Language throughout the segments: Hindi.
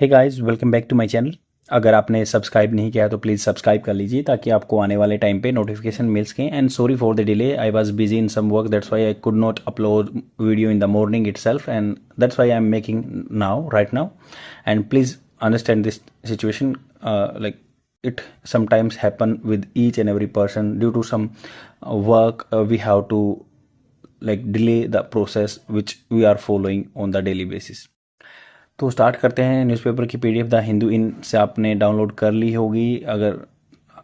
Hey guys, welcome back to my channel. अगर आपने सब्सक्राइब नहीं किया है तो प्लीज़ सब्सक्राइब कर लीजिए ताकि आपको आने वाले टाइम पे नोटिफिकेशन मिल सके। And sorry for the delay, I was busy in some work, that's why I could not upload video in the morning itself, and that's why I am making now right now. And please understand this situation, like it sometimes happen with each and every person due to some work. We have to like delay the process which we are following on the daily basis. तो स्टार्ट करते हैं। न्यूज़पेपर की पीडीएफ द हिंदू इन से आपने डाउनलोड कर ली होगी। अगर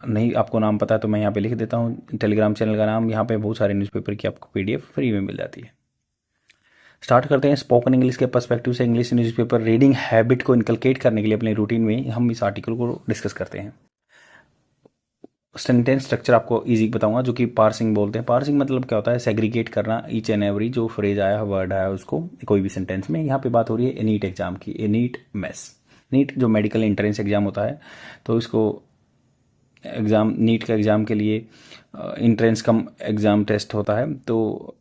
नहीं आपको नाम पता है तो मैं यहाँ पे लिख देता हूँ टेलीग्राम चैनल का नाम। यहाँ पे बहुत सारे न्यूज़पेपर की आपको पीडीएफ फ्री में मिल जाती है। स्टार्ट करते हैं। स्पोकन इंग्लिश के पर्सपेक्टिव से इंग्लिश न्यूज़पेपर रीडिंग हैबिट को इनकलकेट करने के लिए अपने रूटीन में हम इस आर्टिकल को डिस्कस करते हैं। सेंटेंस स्ट्रक्चर आपको इजी बताऊंगा, जो कि पार्सिंग बोलते हैं। पार्सिंग मतलब क्या होता है? सेग्रीगेट करना ईच एंड एवरी जो फ्रेज आया वर्ड आया उसको कोई भी सेंटेंस में। यहाँ पे बात हो रही है नीट एग्जाम की। ए नीट मेस, नीट जो मेडिकल एंट्रेंस एग्जाम होता है, तो इसको एग्ज़ाम नीट का एग्ज़ाम के लिए इंट्रेंस कम एग्ज़ाम टेस्ट होता है। तो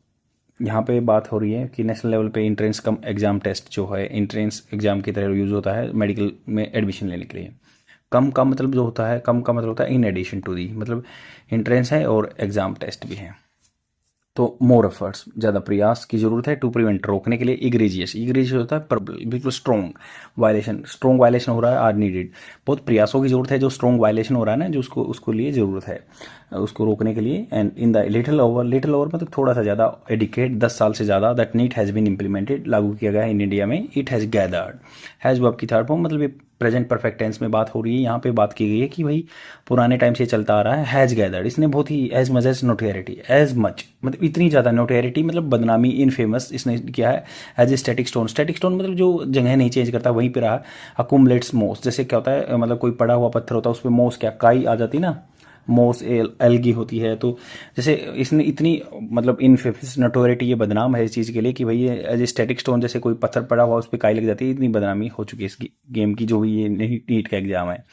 यहाँ पे बात हो रही है कि नेशनल लेवल पे इंट्रेंस कम एग्ज़ाम टेस्ट जो है इंट्रेंस एग्ज़ाम की तरह यूज़ होता है मेडिकल में एडमिशन लेने के लिए। कम का मतलब जो होता है, कम का मतलब होता है इन एडिशन टू दी, मतलब इंट्रेंस है और एग्ज़ाम टेस्ट भी है। तो मोर एफर्ट्स, ज़्यादा प्रयास की जरूरत है। टू प्रिवेंट, रोकने के लिए। इग्रेजियस, इग्रेजियस होता है बिल्कुल स्ट्रॉन्ग वायलेशन, स्ट्रॉन्ग वायलेशन हो रहा है। आर नीडेड, बहुत प्रयासों की जरूरत है। जो स्ट्रॉन्ग वायलेशन हो रहा है ना, जो उसको लिए ज़रूरत है उसको रोकने के लिए। And in the little over, little over मतलब थोड़ा सा ज़्यादा, एडिकेट 10 साल से ज़्यादा, that NEET has been implemented, लागू किया गया है इन इंडिया में। It has gathered, has verb की थर्ड फॉर्म, मतलब ये प्रेजेंट परफेक्ट टेंस में बात हो रही है। यहाँ पे बात की गई है कि भाई पुराने टाइम से चलता आ रहा है। हैज़ गैदर्ड, इसने बहुत ही as much as notoriety, as much मतलब इतनी ज़्यादा नोटियरिटी मतलब बदनामी, इनफेमस इसने किया है। As a static stone, static stone मतलब जो जगह नहीं चेंज करता वहीं पे रहा। अकुमुलेट्स मोस, जैसे क्या होता है, मतलब कोई पड़ा हुआ पत्थर होता है उस पर मोस क्या काई आ जाती ना, मोस एल्गी होती है। तो जैसे इसने इतनी मतलब इनफेमस नोटोरिटी, ये बदनाम है इस चीज़ के लिए कि भाई ये एज ए स्टैटिक स्टोन, जैसे कोई पत्थर पड़ा हुआ उस पर काई लग जाती है, इतनी बदनामी हो चुकी है इस गेम की, जो भी ये नीट का एग्जाम है।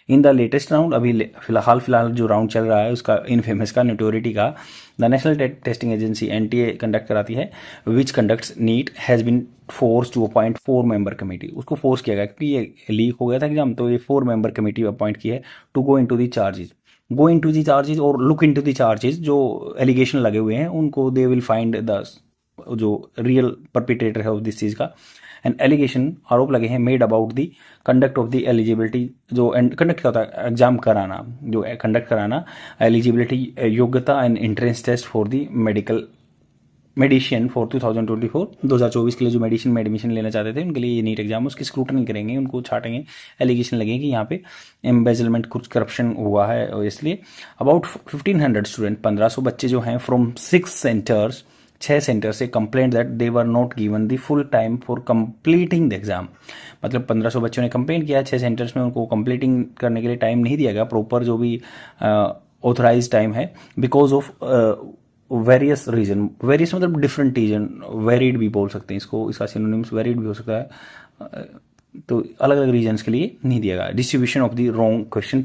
इन द लेटेस्ट राउंड, अभी फिलहाल जो राउंड चल रहा है उसका इनफेमस का, नोटोरिटी का, the national testing agency NTA conduct कराती है, which conducts NEET has been force to appoint 4 member committee. उसको फोर्स किया गया क्योंकि ये लीक हो गया था एग्जाम, तो ये 4 मेंबर कमेटी अपॉइंट की है to go into the charges, go into the charges और लुक इनटू दी चार्जेस। जो एलिगेशन लगे हुए हैं उनको दे विल फाइंड द जो रियल परपिटेटर है दिस चीज़ का। एंड एलिगेशन, आरोप लगे हैं, made about the conduct of the eligibility, जो कंडक्ट क्या होता है, एग्जाम कराना, जो कंडक्ट कराना, एलिजिबिलिटी योग्यता and entrance test for the medicine for 2024 के लिए जो मेडिसिन में एडमिशन लेना चाहते थे उनके लिए ये नीट एग्जाम, उसकी स्क्रूटनी करेंगे, उनको छाटेंगे। एलिगेशन लगेगी कि यहाँ पे एम्बेजलमेंट, कुछ करप्शन हुआ है, और इसलिए अबाउट 1500 स्टूडेंट, 1500 बच्चे जो हैं फ्रॉम 6 सेंटर्स, 6 सेंटर से complaint that they were not given the full time for completing the exam. मतलब 1500 बच्चों ने कंप्लेंट किया, 6 सेंटर्स में उनको कंप्लीटिंग करने के लिए टाइम नहीं दिया गया, प्रॉपर जो भी ऑथराइज टाइम है, because of various reason. Various मतलब डिफरेंट रीजन, वेरिड भी बोल सकते हैं इसको, इसका सिनोनिम्स वेरिड भी हो सकता है। तो अलग अलग रीजन्स के लिए नहीं दिया गया। Distribution of the wrong question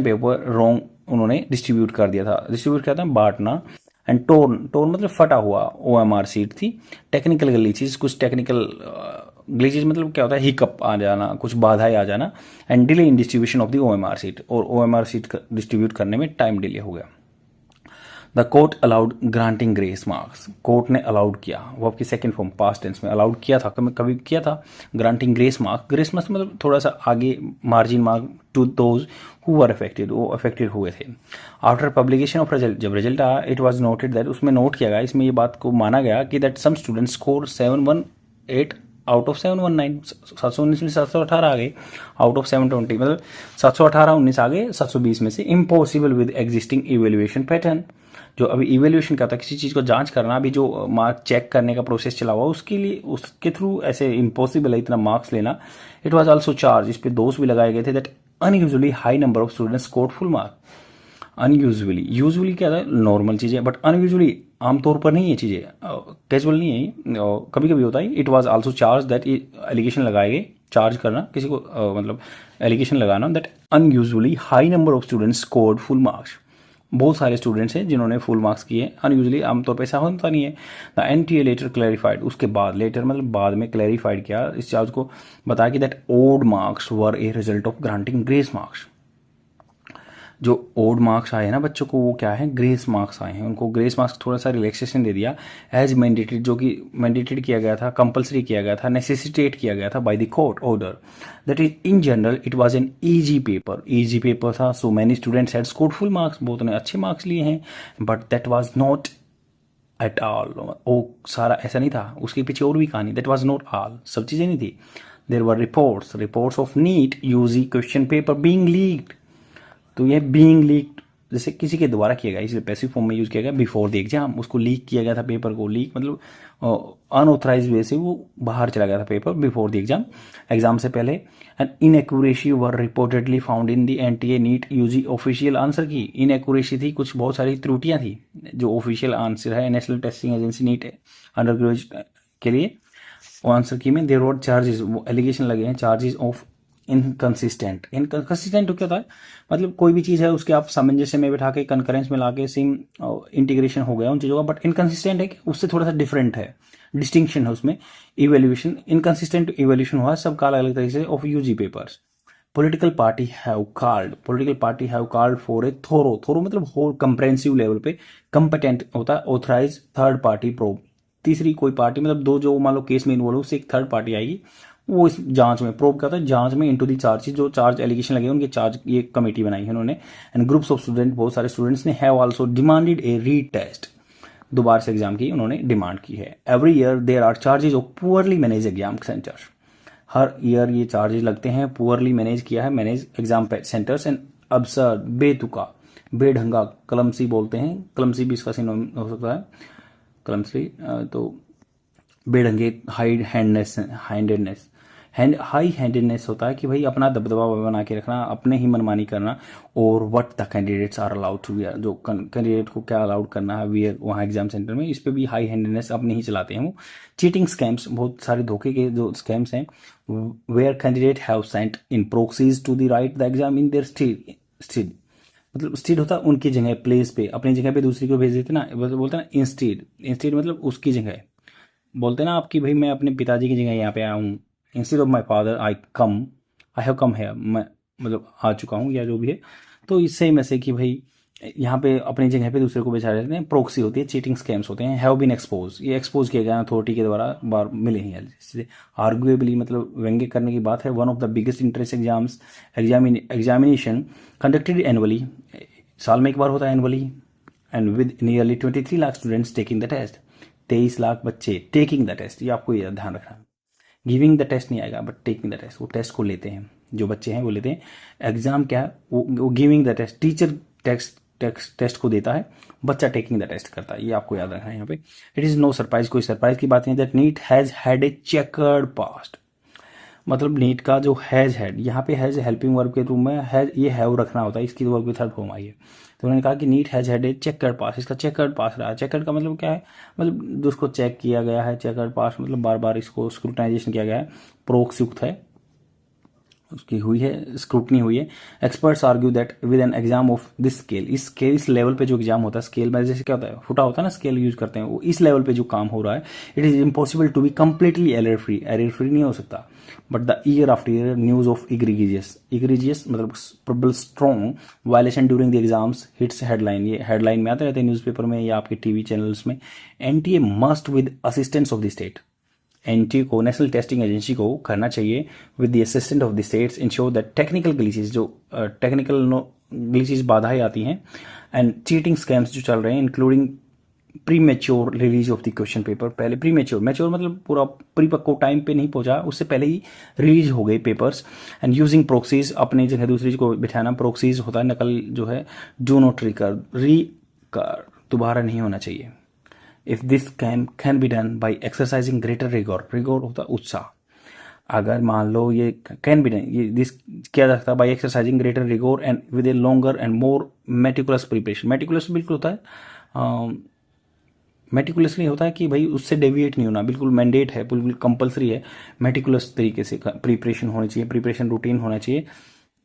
paper wrong उन्होंने डिस्ट्रीब्यूट कर दिया था। डिस्ट्रीब्यूट क्या था? बांटना। एंड टोन मतलब फटा हुआ OMR सीट थी। टेक्निकल ग्लिचेस, कुछ टेक्निकल ग्लिचेस मतलब क्या होता है, हिकअप आ जाना, कुछ बाधाएं आ जाना। And delay in distribution of the OMR sheet, और OMR सीट डिस्ट्रीब्यूट करने में टाइम डिले हो गया। The court allowed granting grace marks, court ने अलाउड किया, वो आपकी सेकंड फॉर्म पास्ट टेंस में अलाउड किया था, कभी किया था। Granting grace mark, grace marks मतलब थोड़ा सा आगे margin mark to those who were affected, वो अफेक्टेड हुए थे। आफ्टर पब्लिकेशन ऑफ रिजल्ट, जब रिजल्ट आया, इट वाज नोटेड दैट, उसमें नोट किया गया, इसमें ये बात को माना गया कि that some student score 718 out of 719, 719 में 718 आ गए, आउट ऑफ 720 मतलब 718 19 आ गए 720 में से। Impossible with existing evaluation pattern, जो अभी इवेल्युएशन का था, किसी चीज़ को जांच करना, अभी जो मार्क चेक करने का प्रोसेस चला हुआ उसके लिए, उसके थ्रू ऐसे इम्पॉसिबल है इतना मार्क्स लेना। इट वाज आल्सो चार्ज, इस पे दोष भी लगाए गए थे, that unusually high number of students scored full mark. Unusually, usually क्या है, नॉर्मल चीज़ें, बट अनयूजुअली आमतौर पर नहीं है चीज़ें, कैजुअल नहीं है, कभी कभी होता है। It was also charge that, allegation लगाए गए, चार्ज करना किसी को, मतलब एलिगेशन लगाना that unusually high number of students scored full marks. बहुत सारे स्टूडेंट्स हैं जिन्होंने फुल मार्क्स किए, अनयूजली आमतौर पर ऐसा होता नहीं है। द एनटीए लेटर क्लैरिफाइड, उसके बाद लेटर मतलब बाद में क्लैरिफाइड किया इस चार्ज को, बताया कि that odd marks were a result of granting grace marks. जो ओड मार्क्स आए हैं ना बच्चों को, वो क्या है, ग्रेस मार्क्स आए हैं, उनको ग्रेस मार्क्स थोड़ा सा रिलैक्सेशन दे दिया एज मैंडेटेड, जो कि मैंडेटेड किया गया था, कंपलसरी किया गया था, नेसेसिटेट किया गया था by the court order. That is in general it was an easy paper, easy paper था, so many students had scored full marks, बहुत ने अच्छे मार्क्स लिए हैं, but that was not at all, वो सारा ऐसा नहीं था, उसके पीछे और भी कहानी, दैट वाज नॉट ऑल, सब चीज़ें नहीं थी। There were reports of NEET UG question paper being leaked, तो ये बीइंग लीक्ड जैसे किसी के द्वारा किया गया, इसलिए पैसिव फॉर्म में यूज किया गया, बिफोर द एग्जाम उसको लीक किया गया था, पेपर को लीक मतलब अनऑथराइज वे से वो बाहर चला गया था paper before the exam, exam से पहले। And inaccuracy were reportedly found in the NTA NEET UG official answer key, inaccuracy थी, कुछ बहुत सारी त्रुटियां थी जो ऑफिशियल आंसर है National testing Agency NEET undergraduate के लिए, वो आंसर की में देर वर चार्जेस, वो एलिगेशन लगे हैं चार्जेस ऑफ इनकंसिस्टेंट। इनकंसिस्टेंट तो क्या होता है, मतलब कोई भी चीज़ है उसके आप सामंजस्य में बैठा के कंकरेंस में लाके सेम इंटीग्रेशन हो गया उन चीज़ों का, बट इनकंसिस्टेंट है कि उससे थोड़ा सा डिफरेंट है, डिस्टिंक्शन है उसमें, इवेल्यूएशन इनकंसिस्टेंट इवेल्यूशन हुआ सब का अलग अलग तरीके से of UG papers. Political party have called for a thorough मतलब होल कंप्रेहेंसिव लेवल पे, कंपेटेंट होता है ऑथराइज थर्ड पार्टी प्रोब, तीसरी कोई पार्टी मतलब दो जो मान लो केस में इन्वॉल्व उससे एक थर्ड पार्टी आएगी, वो इस जांच में प्रोब क्या होता है, जांच में इनटू दी चार्जेस, जो चार्ज एलिगेशन लगे उनके चार्ज, ये कमेटी बनाई है उन्होंने। एंड ग्रुप्स ऑफ स्टूडेंट, बहुत सारे स्टूडेंट्स ने have also demanded a retest, दोबारा से एग्जाम की उन्होंने डिमांड की है। Every year there are charges of poorly manage exam centre, हर ईयर ये चार्जेस लगते हैं, पुअरली मैनेज किया है, manage exam centres, and absurd बेतुका, बेढंगा, कलमसी बोलते हैं, कलमसी भी इसका सिनोनिम हो सकता है, कलमसी तो बेढंगे, हाई हैंडेडनेस होता है कि भाई अपना दबदबा बना के रखना, अपने ही मनमानी करना, और what the candidates are allowed to wear, जो कैंडिडेट को क्या अलाउड करना है वियर वहाँ एग्जाम सेंटर में, इस पे भी हाई हैंडेडनेस अपने ही चलाते हैं वो। चीटिंग स्कैम्स, बहुत सारे धोखे के जो स्कैम्स हैं, where candidate have sent in proxies to the write the exam in their state, मतलब स्टेट होता है उनकी जगह, प्लेस पे, अपनी जगह पे दूसरी को भेज देते ना, बोलते ना इंस्टेड मतलब उसकी जगह, बोलते ना आपकी भाई मैं अपने पिताजी की जगह यहाँ पे आया हूँ, instead of my father I have come है, मैं मतलब आ चुका हूँ या जो भी है, तो इससे में से कि भाई यहाँ पे अपनी जगह पे दूसरे को बेचा देते हैं, प्रोक्सी होती है, चीटिंग स्कैम्स होते हैं। हैव बीन एक्सपोज, ये एक्सपोज किया गया अथॉरिटी के द्वारा बार मिले हैं, इससे आर्गुएबली मतलब व्यंग्य करने की बात है। One of the biggest entrance examination conducted annually, साल में एक बार होता है annually, and with nearly 23 lakh students taking the test, 23 lakh बच्चे टेकिंग द टेस्ट, ये आपको ये ध्यान रखना, गिविंग द टेस्ट नहीं आएगा बट टेकिंग द टेस्ट, वो टेस्ट को लेते हैं, जो बच्चे हैं वो लेते हैं। एग्जाम क्या है, वो giving the test, teacher test को देता है, बच्चा टेकिंग द टेस्ट करता है, ये आपको याद रखना है यहाँ पे। इट इज़ नो सरप्राइज, कोई सरप्राइज की बात नहीं, that NEET has had a chequered past, मतलब नीट का जो हैज़ हैड, यहाँ पे हैज़ हेल्पिंग वर्ब के रूप में हैज़ ये हैव रखना होता है, इसकी वर्ब की थर्ड फॉर्म आई है, तो उन्होंने कहा कि NEET has had a chequered pass, इसका चेकर्ड पास रहा है। चेकर्ड का मतलब क्या है, मतलब जो उसको चेक किया गया है, चेकर्ड पास मतलब बार बार इसको स्क्रूटनाइजेशन किया गया है, प्रोक्स युक्त है, उसकी हुई है, स्क्रूटनी हुई है। Experts argue that with an exam of this scale, इस लेवल पे जो एग्जाम होता है, स्केल में जैसे क्या होता है, फुटा होता है ना, स्केल यूज करते हैं, वो इस लेवल पे जो काम हो रहा है, it is impossible to be completely error free नहीं हो सकता। But the year after year news of egregious मतलब प्रबल strong violation during the exams hits headline, ये हेडलाइन में आते रहते हैं न्यूज़पेपर में या आपके टीवी चैनल्स में। NTA must with assistance of the state, NTA को, नेशनल टेस्टिंग एजेंसी को करना चाहिए with the assistant of the states ensure that technical glitches, जो टेक्निकल ग्लिचेस बाधाएं आती हैं, एंड चीटिंग स्कैम्स जो चल रहे हैं, including pre mature release of the question paper, पहले प्री मेच्योर मतलब पूरा परिपक्व टाइम पे नहीं पहुंचा, उससे पहले ही रिलीज हो गए पेपर्स, एंड यूजिंग प्रोक्सीज, अपनी जगह दूसरी को बिठाना, प्रोक्सीज होता है नकल जो है, डू नॉट रिकर दोबारा नहीं होना चाहिए। If this can be done by exercising greater rigour होता है उत्साह, अगर मान लो ये कैन बी डन, ये दिस किया जा सकता है by exercising greater rigour and with a longer and more meticulous preparation. Meticulous बिल्कुल होता है, मेटिकुलसली होता है कि भाई उससे डेविएट नहीं होना, बिल्कुल मैंडेट है, बिल्कुल कंपलसरी है, मेटिकुलस तरीके से प्रिपरेशन होनी चाहिए, प्रिपरेशन रूटीन होना चाहिए।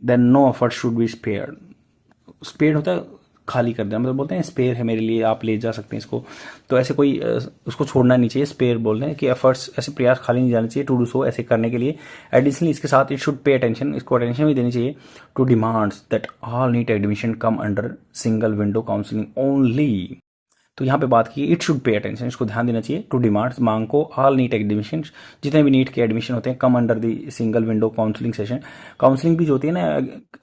Then no effort should be spared होता है खाली कर देना, मतलब बोलते हैं स्पेयर है मेरे लिए, आप ले जा सकते हैं इसको। तो ऐसे कोई उसको छोड़ना नहीं चाहिए, स्पेयर बोलते हैं कि एफर्ट्स, ऐसे प्रयास खाली नहीं जाने चाहिए टू डू सो, ऐसे करने के लिए। एडिशनली इसके साथ इट शुड पे अटेंशन, इसको अटेंशन भी देनी चाहिए to demands that all NEET admission come under single window counselling only. तो यहाँ पे बात की इट शुड पे अटेंशन, इसको ध्यान देना चाहिए टू डिमांड्स, मांग को, ऑल नीट एडमिशन, जितने भी नीट के एडमिशन होते हैं come under the single window counselling session. Counselling भी जो होती है ना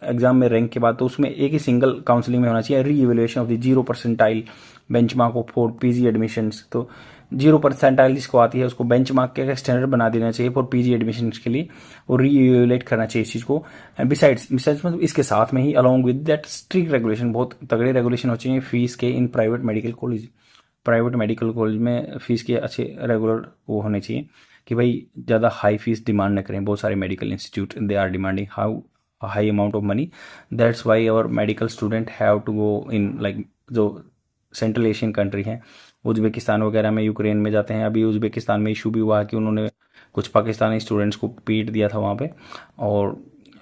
एग्जाम में रैंक के बाद, तो उसमें एक ही सिंगल काउंसलिंग में होना चाहिए। Re evaluation of the 0% benchmark of for PG admissions, तो 0% जिसको आती है उसको बेंचमार्क के स्टैंडर्ड बना देना चाहिए फॉर पीजी एडमिशन के लिए, और री इवेल्युएट करना चाहिए इस चीज़ को। एंड बिसाइड्स मतलब इसके साथ में ही along with that strict regulation, बहुत तगड़े रेगुलेशन हो चाहिए फीस के इन private medical college. Private medical college में फीस के अच्छे रेगुलर वो होने चाहिए कि भाई ज़्यादा हाई फीस डिमांड न करें। बहुत सारे medical institute they are demanding how high amount of money, that's why our medical student have to go in like जो सेंट्रल एशियन कंट्री हैं, उज्बेकिस्तान वगैरह में, यूक्रेन में जाते हैं। अभी उज्बेकिस्तान में इशू भी हुआ कि उन्होंने कुछ पाकिस्तानी स्टूडेंट्स को पीट दिया था वहाँ पे, और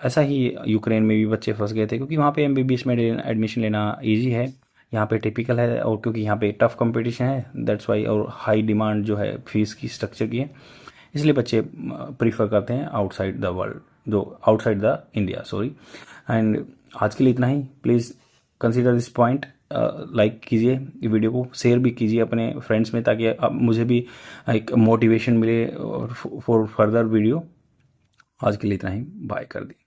ऐसा ही यूक्रेन में भी बच्चे फंस गए थे, क्योंकि वहाँ पे एमबीबीएस में एडमिशन लेना ईजी है, यहाँ पे टिपिकल है, और क्योंकि यहाँ पे टफ कंपटीशन है दैट्स वाई, और हाई डिमांड जो है फीस की स्ट्रक्चर की है, इसलिए बच्चे प्रीफर करते हैं आउटसाइड द वर्ल्ड, जो outside the India sorry. And आज के लिए इतना ही। Please consider this point, like कीजिए वीडियो को, शेयर भी कीजिए अपने फ्रेंड्स में, ताकि मुझे भी एक मोटिवेशन मिले फॉर फर्दर वीडियो। आज के लिए इतना ही, बाय कर दी।